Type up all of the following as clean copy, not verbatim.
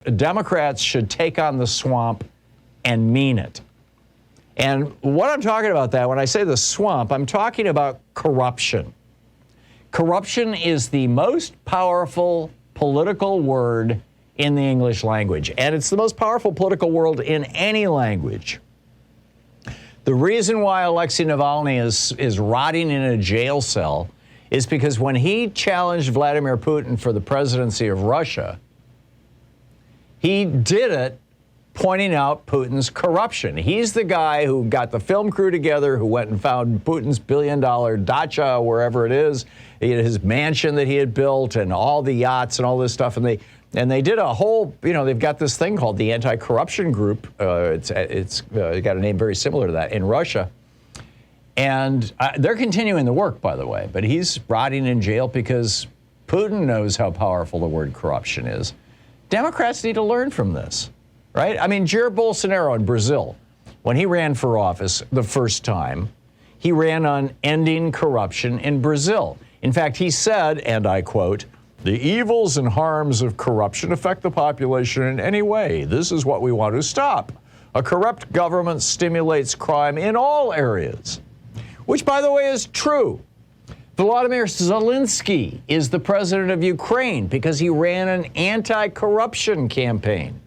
Democrats should take on the swamp and mean it. And what I'm talking about that, when I say the swamp, I'm talking about corruption. Corruption is the most powerful political word in the English language, and it's the most powerful political word in any language. The reason why Alexei Navalny is rotting in a jail cell is because when he challenged Vladimir Putin for the presidency of Russia, he did it pointing out Putin's corruption. He's the guy who got the film crew together, who went and found Putin's billion-dollar dacha, wherever it is, his mansion that he had built, and all the yachts and all this stuff. And they did a whole, they've got this thing called the Anti-Corruption Group. It's got a name very similar to that in Russia. And they're continuing the work, by the way. But he's rotting in jail because Putin knows how powerful the word corruption is. Democrats need to learn from this, right? I mean, Jair Bolsonaro in Brazil, when he ran for office the first time, he ran on ending corruption in Brazil. In fact, he said, and I quote, "The evils and harms of corruption affect the population in any way. This is what we want to stop. A corrupt government stimulates crime in all areas," which, by the way, is true. Volodymyr Zelensky is the president of Ukraine because he ran an anti-corruption campaign.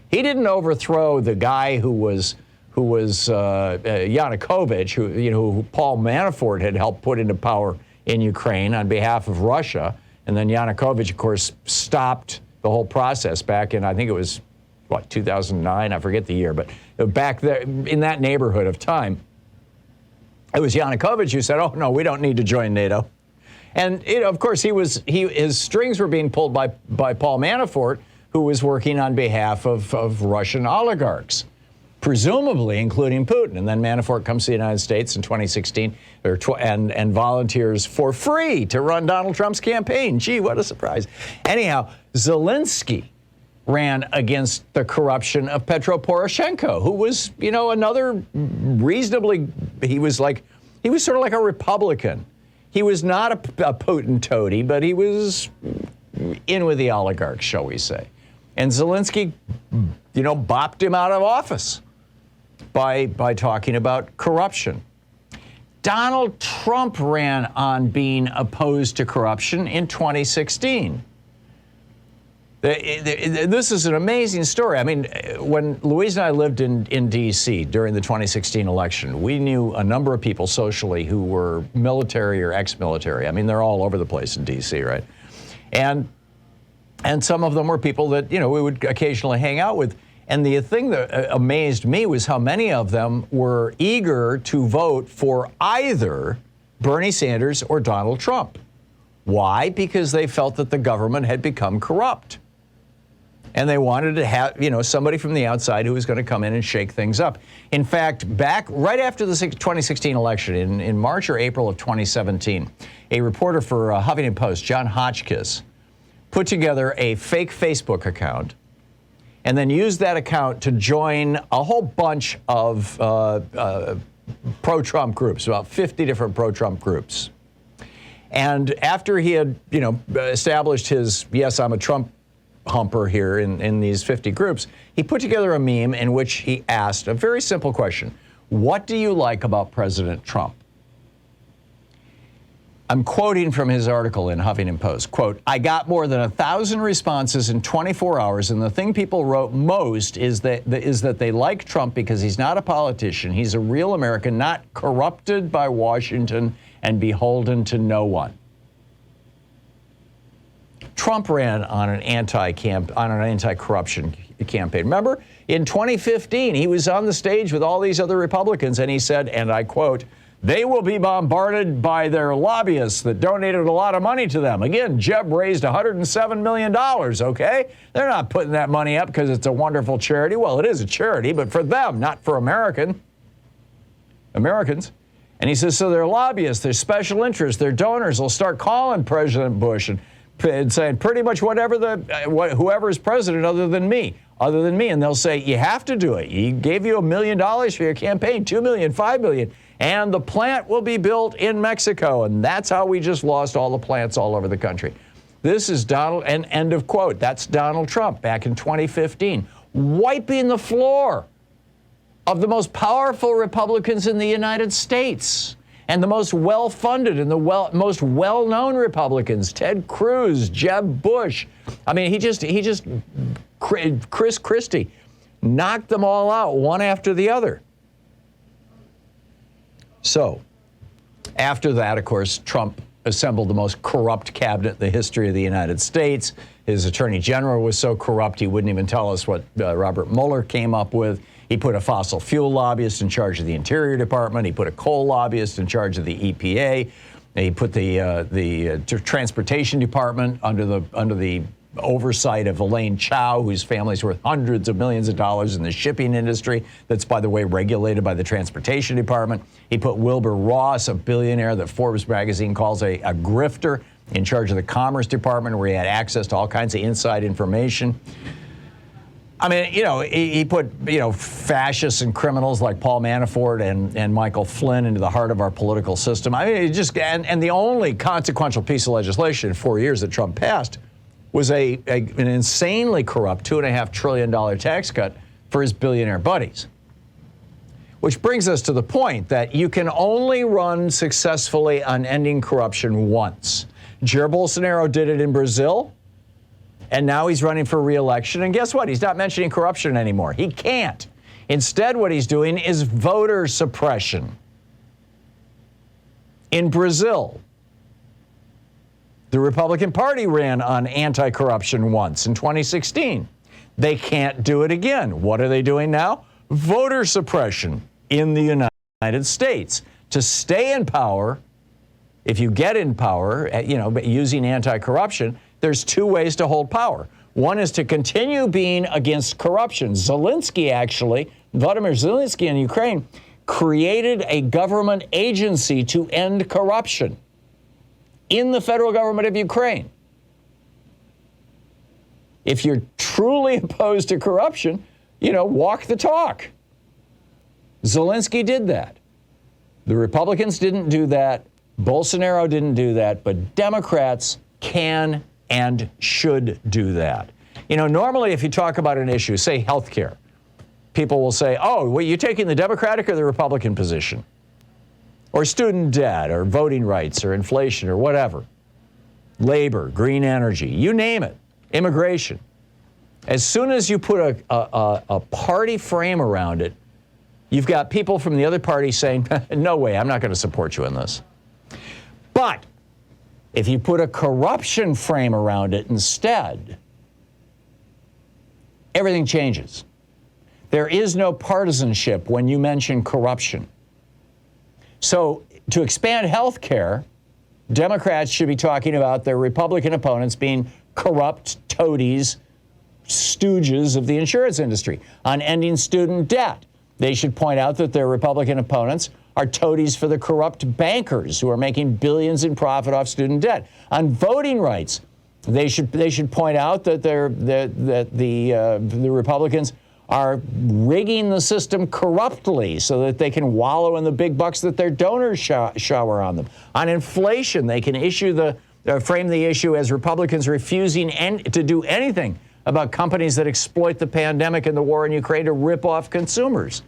He didn't overthrow the guy who was Yanukovych, who Paul Manafort had helped put into power in Ukraine on behalf of Russia. And then Yanukovych, of course, stopped the whole process back in, I think it was, 2009? I forget the year, but back there in that neighborhood of time. It was Yanukovych who said, "Oh no, we don't need to join NATO," and of course his strings were being pulled by Paul Manafort, who was working on behalf of Russian oligarchs, presumably including Putin. And then Manafort comes to the United States in 2016 and volunteers for free to run Donald Trump's campaign. Gee, what a surprise! Anyhow, Zelensky ran against the corruption of Petro Poroshenko, who was, another reasonably, he was sort of like a Republican. He was not a Putin toady, but he was in with the oligarchs, shall we say. And Zelensky, bopped him out of office by talking about corruption. Donald Trump ran on being opposed to corruption in 2016. This is an amazing story. I mean, when Louise and I lived in D.C. during the 2016 election, we knew a number of people socially who were military or ex-military. I mean, they're all over the place in D.C., right? And some of them were people that, we would occasionally hang out with. And the thing that amazed me was how many of them were eager to vote for either Bernie Sanders or Donald Trump. Why? Because they felt that the government had become corrupt. And they wanted to have, somebody from the outside who was going to come in and shake things up. In fact, right after the 2016 election, in March or April of 2017, a reporter for Huffington Post, John Hotchkiss, put together a fake Facebook account and then used that account to join a whole bunch of pro-Trump groups, about 50 different pro-Trump groups. And after he had, established his, yes, I'm a Trump humper here in these 50 groups, he put together a meme in which he asked a very simple question. What do you like about President Trump? I'm quoting from his article in Huffington Post, quote, "I got more than 1,000 responses in 24 hours, and the thing people wrote most is that they like Trump because he's not a politician. He's a real American, not corrupted by Washington and beholden to no one." Trump ran on an anti-corruption campaign. Remember, in 2015, he was on the stage with all these other Republicans, and he said, and I quote, "They will be bombarded by their lobbyists that donated a lot of money to them." Again, Jeb raised $107 million, okay? They're not putting that money up because it's a wonderful charity. Well, it is a charity, but for them, not for Americans. And he says, so their lobbyists, their special interests, their donors will start calling President Bush and saying pretty much whoever is president other than me. And they'll say, you have to do it. He gave you $1 million for your campaign, $2 million, $5 million. And the plant will be built in Mexico. And that's how we just lost all the plants all over the country. This is Donald, and end of quote. That's Donald Trump back in 2015, wiping the floor of the most powerful Republicans in the United States and the most well-funded and the most well-known Republicans, Ted Cruz, Jeb Bush. I mean, Chris Christie knocked them all out one after the other. So, after that, of course, Trump assembled the most corrupt cabinet in the history of the United States. His attorney general was so corrupt he wouldn't even tell us what Robert Mueller came up with. He put a fossil fuel lobbyist in charge of the Interior Department. He put a coal lobbyist in charge of the EPA. He put the Transportation Department under the oversight of Elaine Chao, whose family's worth hundreds of millions of dollars in the shipping industry. That's, by the way, regulated by the Transportation Department. He put Wilbur Ross, a billionaire that Forbes magazine calls a grifter, in charge of the Commerce Department, where he had access to all kinds of inside information. I mean, he put, fascists and criminals like Paul Manafort and Michael Flynn into the heart of our political system. I mean, and the only consequential piece of legislation in 4 years that Trump passed was an insanely corrupt $2.5 trillion tax cut for his billionaire buddies. Which brings us to the point that you can only run successfully on ending corruption once. Jair Bolsonaro did it in Brazil, and now he's running for re-election. And guess what? He's not mentioning corruption anymore. He can't. Instead, what he's doing is voter suppression. In Brazil, the Republican Party ran on anti-corruption once in 2016. They can't do it again. What are they doing now? Voter suppression in the United States. To stay in power, if you get in power, using anti-corruption, there's two ways to hold power. One is to continue being against corruption. Vladimir Zelensky in Ukraine, created a government agency to end corruption in the federal government of Ukraine. If you're truly opposed to corruption, walk the talk. Zelensky did that. The Republicans didn't do that. Bolsonaro didn't do that, but Democrats can and should do that. Normally if you talk about an issue, say healthcare, people will say, oh, well, you're taking the Democratic or the Republican position? Or student debt, or voting rights, or inflation, or whatever. Labor, green energy, you name it, immigration. As soon as you put a party frame around it, you've got people from the other party saying, no way, I'm not going to support you in this. But if you put a corruption frame around it instead, everything changes. There is no partisanship when you mention corruption. So to expand health care, Democrats should be talking about their Republican opponents being corrupt toadies, stooges of the insurance industry. On ending student debt, they should point out that their Republican opponents are toadies for the corrupt bankers who are making billions in profit off student debt. On voting rights, they should point out that the Republicans are rigging the system corruptly so that they can wallow in the big bucks that their donors shower on them. On inflation, they can frame the issue as Republicans refusing to do anything about companies that exploit the pandemic and the war in Ukraine to rip off consumers.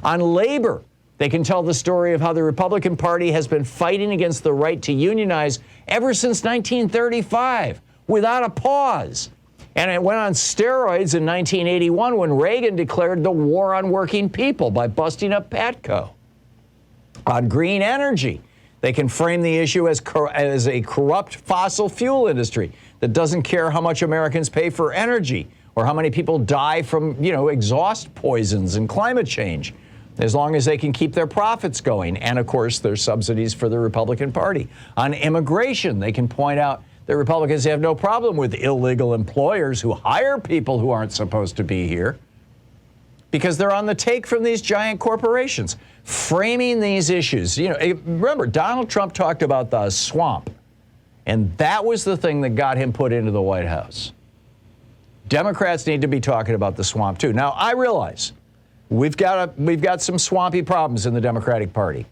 On labor, they can tell the story of how the Republican Party has been fighting against the right to unionize ever since 1935 without a pause. And it went on steroids in 1981 when Reagan declared the war on working people by busting up Patco. On green energy, they can frame the issue as a corrupt fossil fuel industry that doesn't care how much Americans pay for energy or how many people die from, exhaust poisons and climate change, as long as they can keep their profits going. And, of course, there's subsidies for the Republican Party. On immigration, they can point out that Republicans have no problem with illegal employers who hire people who aren't supposed to be here because they're on the take from these giant corporations. Framing these issues, remember, Donald Trump talked about the swamp, and that was the thing that got him put into the White House. Democrats need to be talking about the swamp, too. Now, I realize we've got some swampy problems in the Democratic Party.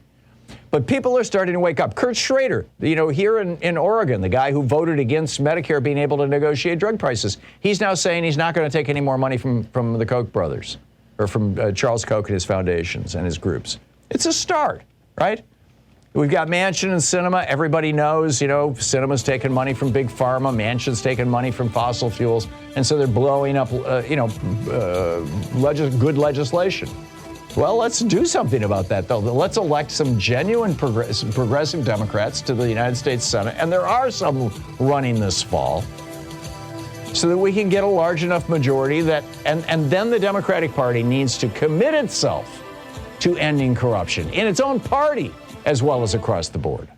But people are starting to wake up. Kurt Schrader, here in Oregon, the guy who voted against Medicare being able to negotiate drug prices, he's now saying he's not going to take any more money from the Koch brothers or from Charles Koch and his foundations and his groups. It's a start, right? We've got Manchin and Sinema. Everybody knows, Sinema's taking money from Big Pharma. Manchin's taking money from fossil fuels. And so they're blowing up, good legislation. Well, let's do something about that, though. Let's elect some genuine progressive Democrats to the United States Senate, and there are some running this fall, so that we can get a large enough majority and then the Democratic Party needs to commit itself to ending corruption in its own party as well as across the board.